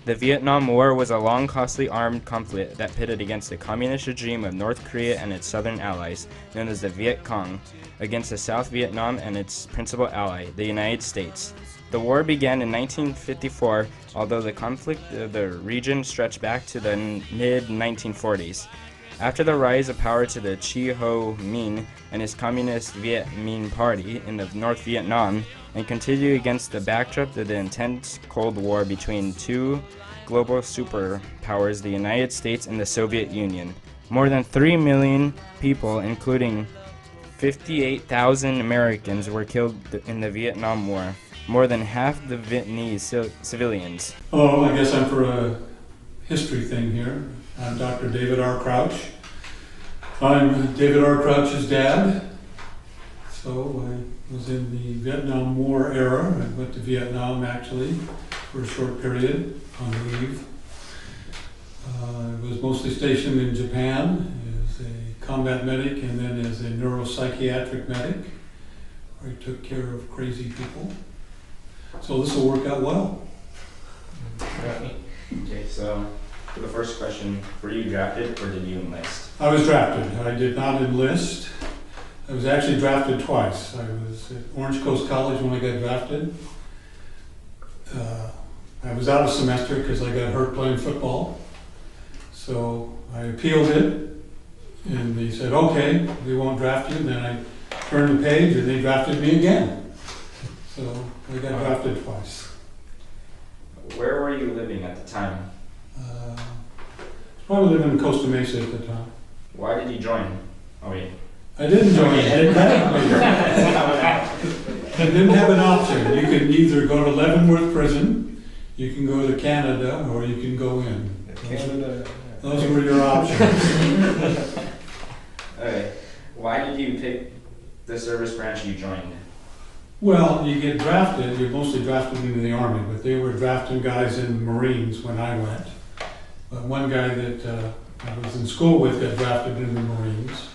The Vietnam War was a long, costly armed conflict that pitted against the communist regime of North Korea and its southern allies, known as the Viet Cong, against the South Vietnam and its principal ally, the United States. The war began in 1954, although the conflict of the region stretched back to the mid-1940s. After the rise of power to the Chi Ho Minh and his Communist Viet Minh Party in the North Vietnam, and continued against the backdrop of the intense Cold War between two global superpowers, the United States and the Soviet Union. More than 3 million people, including 58,000 Americans, were killed in the Vietnam War, more than half the Vietnamese civilians. Oh, I guess I'm for a history thing here. I'm Dr. David R. Crouch. I'm David R. Crouch's dad. So I was in the Vietnam War era. I went to Vietnam actually for a short period on leave. I was mostly stationed in Japan as a combat medic and then as a neuropsychiatric medic, where I took care of crazy people. So this will work out well. Okay, so for the first question, were you drafted or did you enlist? I was drafted. I did not enlist. I was actually drafted twice. I was at Orange Coast College when I got drafted. I was out a semester because I got hurt playing football. So I appealed it, and they said, okay, we won't draft you. And then I turned the page, and they drafted me again. So I got drafted twice. Where were you living at the time? Probably living in Costa Mesa at the time. Why did you join? Oh wait. I didn't join. I didn't have an option. You could either go to Leavenworth Prison, you can go to Canada, or you can go in. Those were your options. Okay. Why did you pick the service branch you joined? Well, you get drafted. You're mostly drafted into the Army, but they were drafting guys in the Marines when I went. But one guy that I was in school with got drafted in the Marines.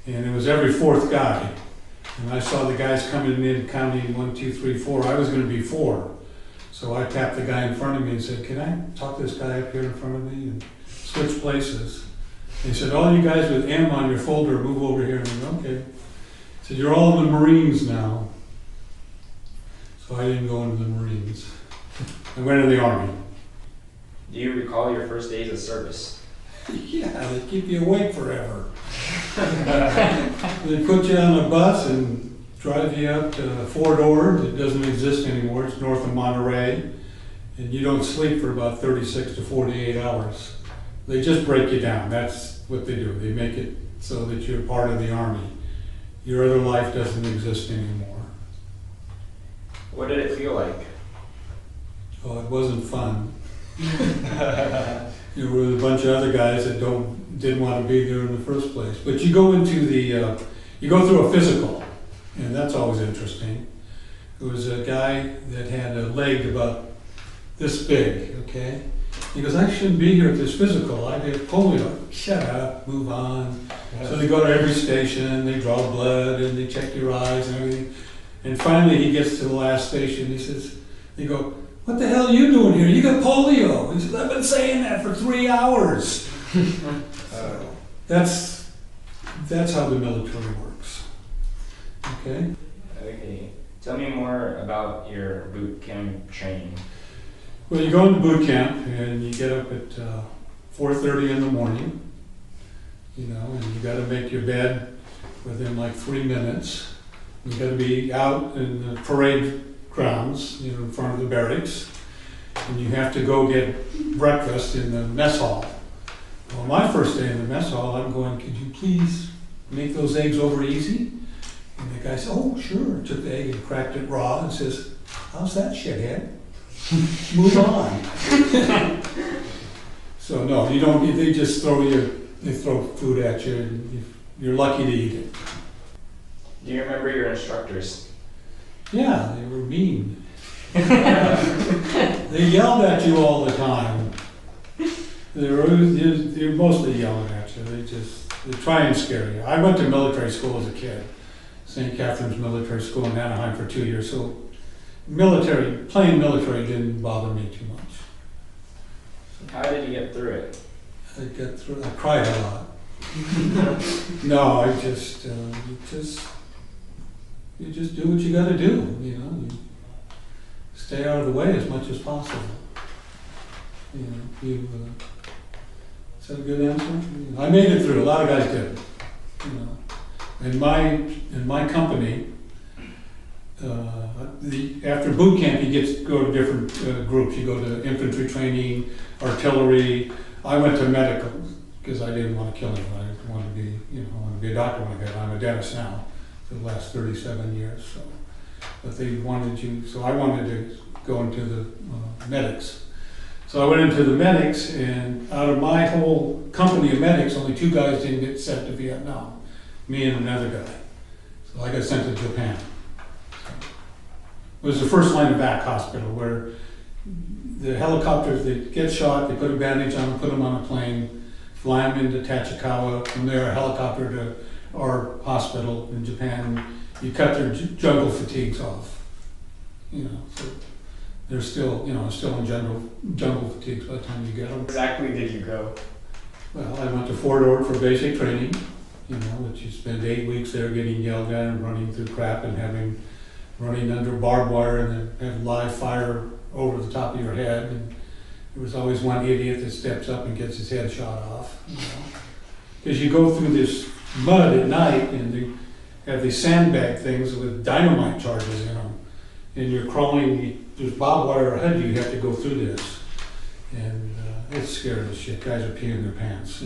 And it was every fourth guy. And I saw the guys coming in counting 1, 2, 3, 4. I was going to be 4. So I tapped the guy in front of me and said, can I talk to this guy up here in front of me and switch places? And he said, all you guys with M on your folder, move over here. And I went, okay. He said, you're all in the Marines now. So I didn't go into the Marines. I went into the Army. Do you recall your first days of service? Yeah, they keep you awake forever. They put you on a bus and drive you up to Fort Ord. It doesn't exist anymore. It's north of Monterey. And you don't sleep for about 36 to 48 hours. They just break you down. That's what they do. They make it so that you're part of the Army. Your other life doesn't exist anymore. What did it feel like? Oh, it wasn't fun. There were a bunch of other guys that didn't want to be there in the first place. But you go into the, you go through a physical, and that's always interesting. There was a guy that had a leg about this big, okay? He goes, I shouldn't be here at this physical. I get polio. Shut up, move on. So they go to every station, they draw blood, and they check your eyes and everything. And finally he gets to the last station, he says, they go, what the hell are you doing here? You got polio. He says, I've been saying that for 3 hours. That's how the military works. Okay? Okay. Tell me more about your boot camp training. Well, you go into boot camp and you get up at 4:30 in the morning, you know, and you got to make your bed within like 3 minutes. You got to be out in the parade grounds, you know, in front of the barracks, and you have to go get breakfast in the mess hall. Well, my first day in the mess hall, I'm going, could you please make those eggs over easy? And the guy said, oh, sure. Took the egg and cracked it raw and says, how's that, shithead? Move on. So no, you don't. They just they throw food at you, and you're lucky to eat it. Do you remember your instructors? Yeah, they were mean. They yelled at you all the time. They're mostly yelling at you. They try and scare you. I went to military school as a kid, St. Catherine's Military School in Anaheim for 2 years. So plain military didn't bother me too much. How did you get through it? I got through. I cried a lot. No, I just you just do what you got to do. You know, you stay out of the way as much as possible. You know, is that a good answer? I made it through. A lot of guys did. You know, in my company, after boot camp, you get to go to different groups. You go to infantry training, artillery. I went to medical because I didn't want to kill anyone. I wanted to be, I wanted to be a doctor when I got. I'm a dentist now for the last 37 years. So, but they wanted you, so I wanted to go into the medics. So I went into the medics, and out of my whole company of medics, only 2 guys didn't get sent to Vietnam. Me and another guy. So I got sent to Japan. It was the first line of back hospital where the helicopters, they get shot, they put a bandage on them, put them on a plane, fly them into Tachikawa, from there a helicopter to our hospital in Japan. You cut their jungle fatigues off. So they're still, still in jungle fatigues by the time you get them. Exactly did you go? Well, I went to Fort Ord for basic training, which you spend 8 weeks there getting yelled at and running through crap and running under barbed wire and then have live fire over the top of your head. And there was always one idiot that steps up and gets his head shot off. Because you go through this mud at night and they have these sandbag things with dynamite charges in them. And you're crawling, there's barbed wire ahead of you, you have to go through this. And it's scary as shit. Guys are peeing their pants,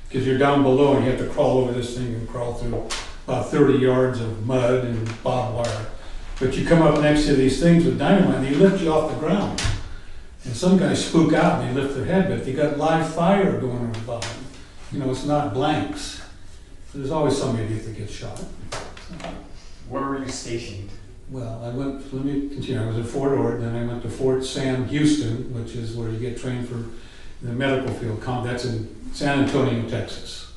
because you're down below and you have to crawl over this thing and crawl through about 30 yards of mud and barbed wire. But you come up next to these things with dynamite and they lift you off the ground. And some guys spook out and they lift their head, but they got live fire going on the bottom. It's not blanks. So there's always some idiot that gets shot. Where were you stationed? Well, let me continue. I was at Fort Ord, then I went to Fort Sam Houston, which is where you get trained for the medical field. That's in San Antonio, Texas.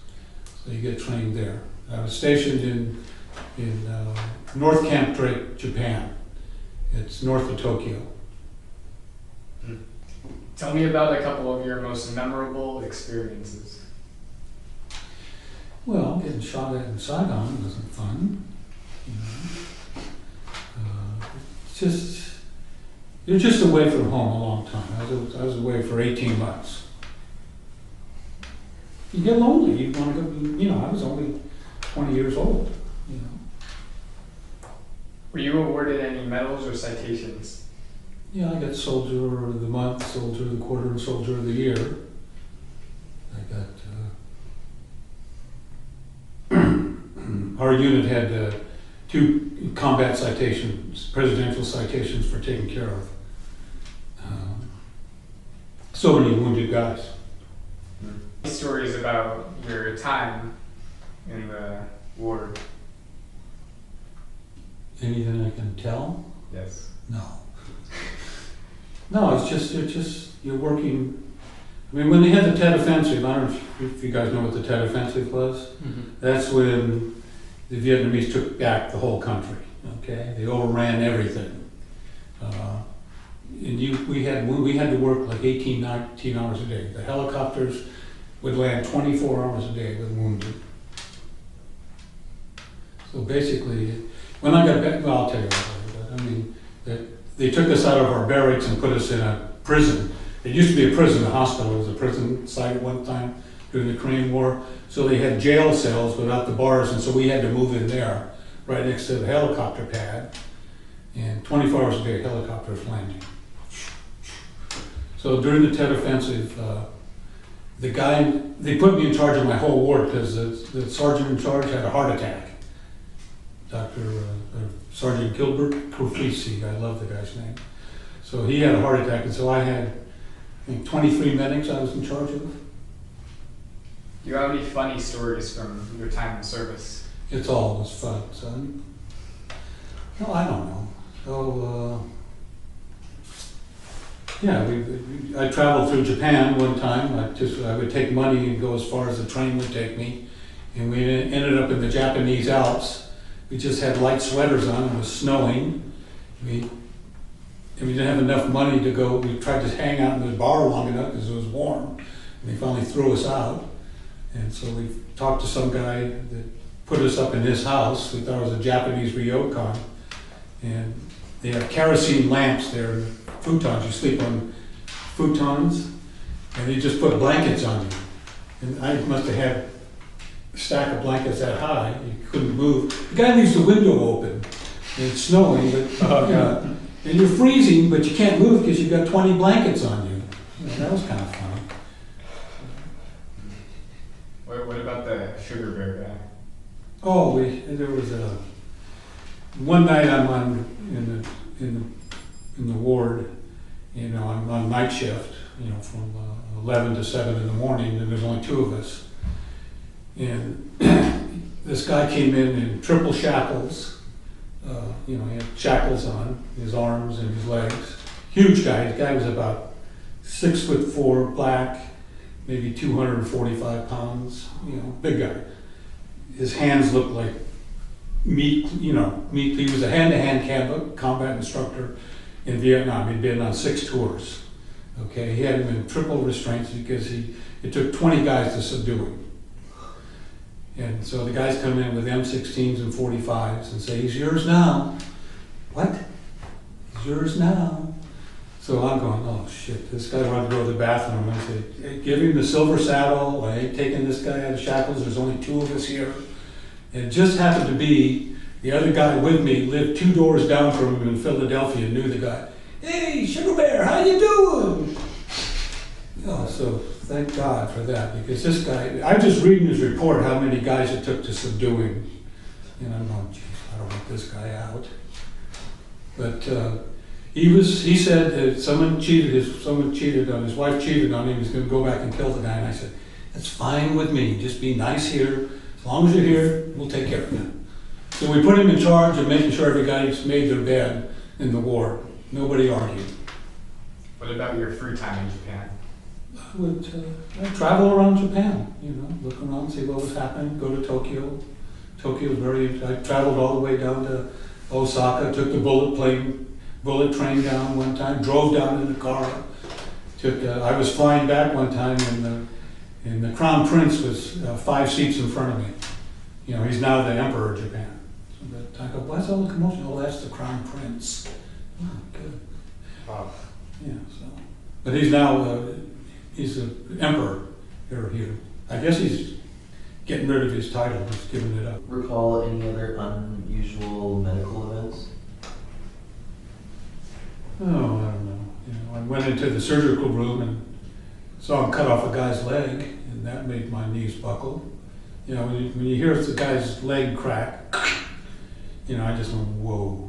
So you get trained there. I was stationed in North Camp Drake, Japan. It's north of Tokyo. Tell me about a couple of your most memorable experiences. Well, getting shot at in Saigon wasn't fun. You're just away from home a long time. I was away for 18 months. You get lonely. You want to go. I was only 20 years old. Were you awarded any medals or citations? Yeah, I got Soldier of the Month, Soldier of the Quarter, and Soldier of the Year. I got, our unit had 2 combat citations, presidential citations for taking care of so many wounded guys. Stories about your time in the war. Anything I can tell? Yes. No. No, it's just you're working. I mean, when they had the Tet Offensive, I don't know if you guys know what the Tet Offensive was. Mm-hmm. That's when the Vietnamese took back the whole country. Okay, they overran everything. And we had to work like 18, 19 hours a day. The helicopters would land 24 hours a day with wounded. So basically, when I got back, well, I'll tell you about it. I mean, they took us out of our barracks and put us in a prison. It used to be a prison, a hospital. It was a prison site at one time during the Korean War. So they had jail cells without the bars, and so we had to move in there, right next to the helicopter pad. And 24 hours a day, helicopters landing. So during the Tet Offensive, the guy, they put me in charge of my whole ward because the sergeant in charge had a heart attack. Sergeant Gilbert Kofisi, I love the guy's name. So he had a heart attack, and so I had, I think, 23 medics I was in charge of. Do you have any funny stories from your time in service? It's always fun, son. No, I don't know. So, yeah, I traveled through Japan one time. I would take money and go as far as the train would take me. And we ended up in the Japanese Alps. We just had light sweaters on. It was snowing. and we didn't have enough money to go. We tried to hang out in the bar long enough because it was warm, and they finally threw us out. And so we talked to some guy that put us up in his house. We thought it was a Japanese ryokan, and they have kerosene lamps there, futons. You sleep on futons, and they just put blankets on you. And I must have had a stack of blankets that high, you couldn't move. The guy leaves the window open, and it's snowing, but and you're freezing, but you can't move because you've got 20 blankets on you. That was kind of fun. What about the sugar bear guy? Oh, there was one night I'm on in the ward. You know, I'm on night shift. You know, from 11 to 7 in the morning, and there's only 2 of us. And this guy came in triple shackles. You know, he had shackles on his arms and his legs. Huge guy. His guy was about 6'4", black, maybe 245 pounds. You know, big guy. His hands looked like meat. You know, meat. He was a hand-to-hand combat instructor in Vietnam. He'd been on 6 tours. Okay, he had him in triple restraints because it took 20 guys to subdue him. And so the guys come in with M16s and 45s and say, "He's yours now." What? He's yours now. So I'm going, oh shit, this guy wanted to go to the bathroom. I said, hey, give him the silver saddle. I ain't taking this guy out of shackles. There's only 2 of us here. And it just happened to be the other guy with me lived 2 doors down from him in Philadelphia and knew the guy. "Hey, Sugar Bear, how you doing?" Oh, so thank God for that, because this guy, I'm just reading his report, how many guys it took to subdue him. And I'm going, geez, I don't want this guy out. But he said that someone cheated on his wife, cheated on him, he was going to go back and kill the guy. And I said, that's fine with me, just be nice here. As long as you're here, we'll take care of you. So we put him in charge of making sure every guy's made their bed in the ward. Nobody argued. What about your free time in Japan? I'd travel around Japan, you know, look around, see what was happening, go to Tokyo. I traveled all the way down to Osaka, took the bullet train down one time, drove down in the car. I was flying back one time and the Crown Prince was 5 seats in front of me. You know, he's now the Emperor of Japan. So I go, what's all the commotion? Oh, that's the Crown Prince. Oh, good. Wow. Yeah, so. But he's now, he's the Emperor here. I guess he's getting rid of his title, he's giving it up. Recall any other unusual medical events? Oh, I don't know. You know, I went into the surgical room and saw him cut off a guy's leg, and that made my knees buckle. You know, when you hear the guy's leg crack, you know, I just went, whoa.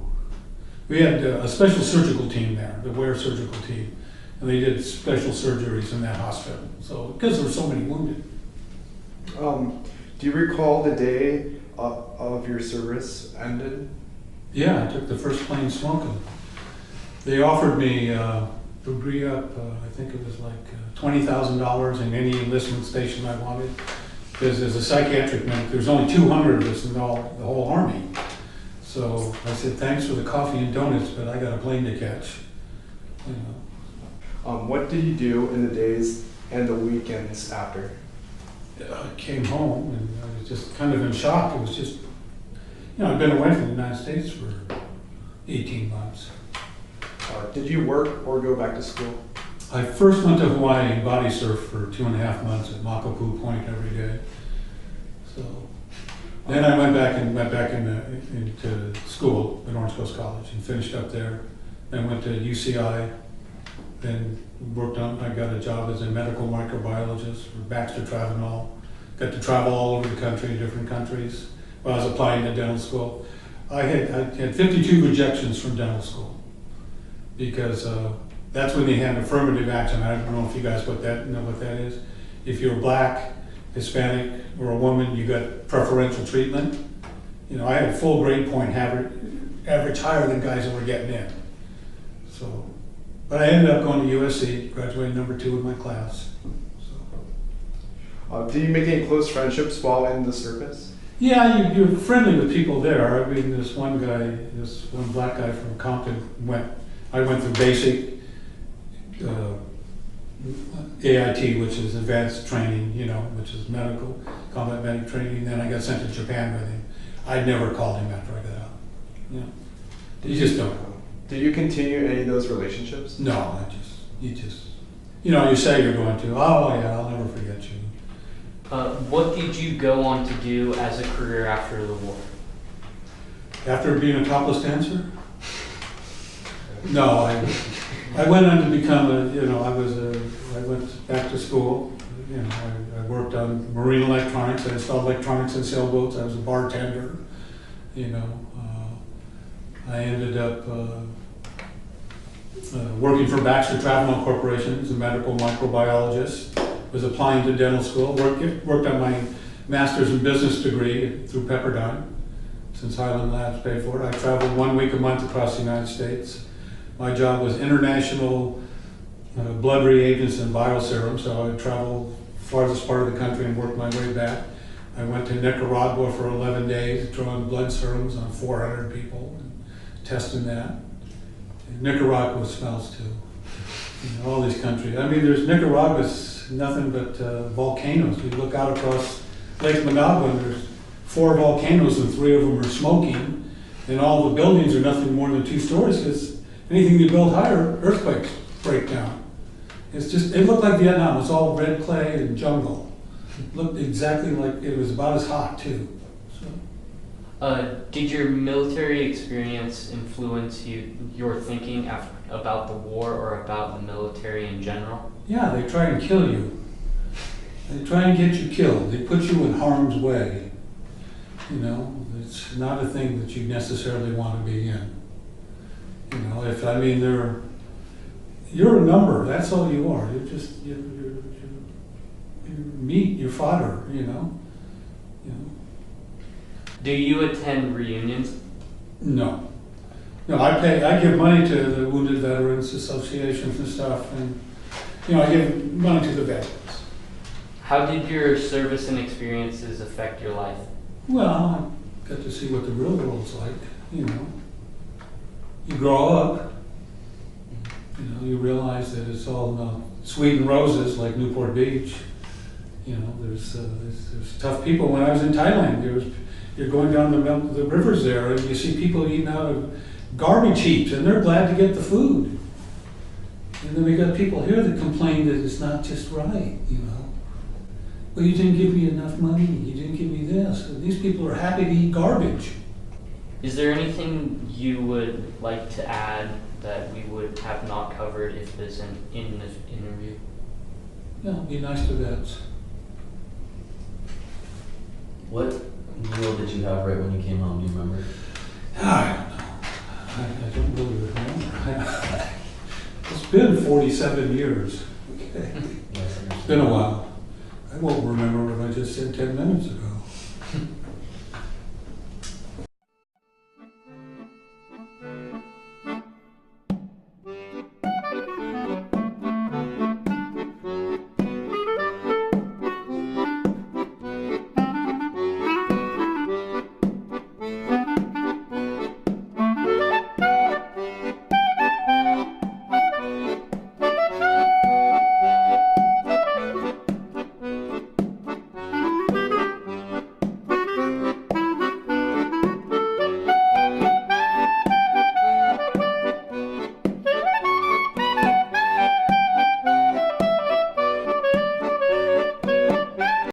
We had a special surgical team there, the Ware surgical team, and they did special surgeries in that hospital. So, because there were so many wounded. Do you recall the day of your service ended? Yeah, I took the first plane smoking. They offered me to agree up, I think it was like $20,000 in any enlistment station I wanted. Because as a psychiatric medic, there's only 200 of us in the whole Army. So I said, thanks for the coffee and donuts, but I got a plane to catch. You know. What did you do in the days and the weekends after? I came home and I was just kind of in shock. It was just, you know, I've been away from the United States for 18 months. Did you work or go back to school? I first went to Hawaii and body surfed for 2.5 months at Makapu Point every day. So then I went back into school at Orange Coast College and finished up there. Then went to UCI. Then I got a job as a medical microbiologist for Baxter Travenol. Got to travel all over the country, different countries, while I was applying to dental school. I had 52 rejections from dental school because that's when they had affirmative action. I don't know if you guys know what that is. If you're black, Hispanic, or a woman, you got preferential treatment. You know, I had a full grade point average higher than guys that were getting in. So. But I ended up going to USC, graduated number 2 in my class. So. Did you make any close friendships while in the service? Yeah, you're friendly with people there. I mean, this one black guy from Compton went I went through basic AIT, which is advanced training, you know, which is medical, combat medic training. Then I got sent to Japan with him. I never called him after I got out. You know, you just don't. Did you continue any of those relationships? No, you know, you say you're going to. Oh yeah, I'll never forget you. What did you go on to do as a career after the war? After being a topless dancer? No, I went on to become I went back to school. You know, I worked on marine electronics. I installed electronics in sailboats. I was a bartender. You know, I ended up working for Baxter Travel Corporation as a medical microbiologist. Was applying to dental school. Worked on my master's in business degree through Pepperdine, since Highland Labs paid for it. I traveled 1 week a month across the United States. My job was international blood reagents and bioserums, so I traveled farthest part of the country and worked my way back. I went to Nicaragua for 11 days, drawing blood serums on 400 people and testing that. And Nicaragua smells too. You know, all these countries. I mean, Nicaragua's nothing but volcanoes. You look out across Lake Managua and there's 4 volcanoes and 3 of them are smoking, and all the buildings are nothing more than 2 stories because anything you build higher, earthquakes break down. It looked like Vietnam. It was all red clay and jungle. It looked exactly like it was about as hot too. So. Did your military experience influence your thinking about the war or about the military in general? Yeah, they try and kill you. They try and get you killed. They put you in harm's way. You know, it's not a thing that you necessarily want to be in. You know, you're a number. That's all you are. You're just you're meat. You're fodder. You know. Do you attend reunions? No. I give money to the Wounded Veterans Associations and stuff, and you know, I give money to the veterans. How did your service and experiences affect your life? Well, I got to see what the real world's like. You know, you grow up. You know, you realize that it's all not sweet and roses like Newport Beach. You know, there's tough people. When I was in Thailand, you're going down the rivers there, and you see people eating out of garbage heaps, and they're glad to get the food. And then we got people here that complain that it's not just right. You know, well, you didn't give me enough money. You didn't give me this. And these people are happy to eat garbage. Is there anything you would like to add that we would have not covered if this in this interview? Yeah, be nice to vets. What meal did you have right when you came home? Do you remember? I don't know. I don't really remember. It's been 47 years. Okay. Yes, It's been a while. I won't remember what I just said 10 minutes ago.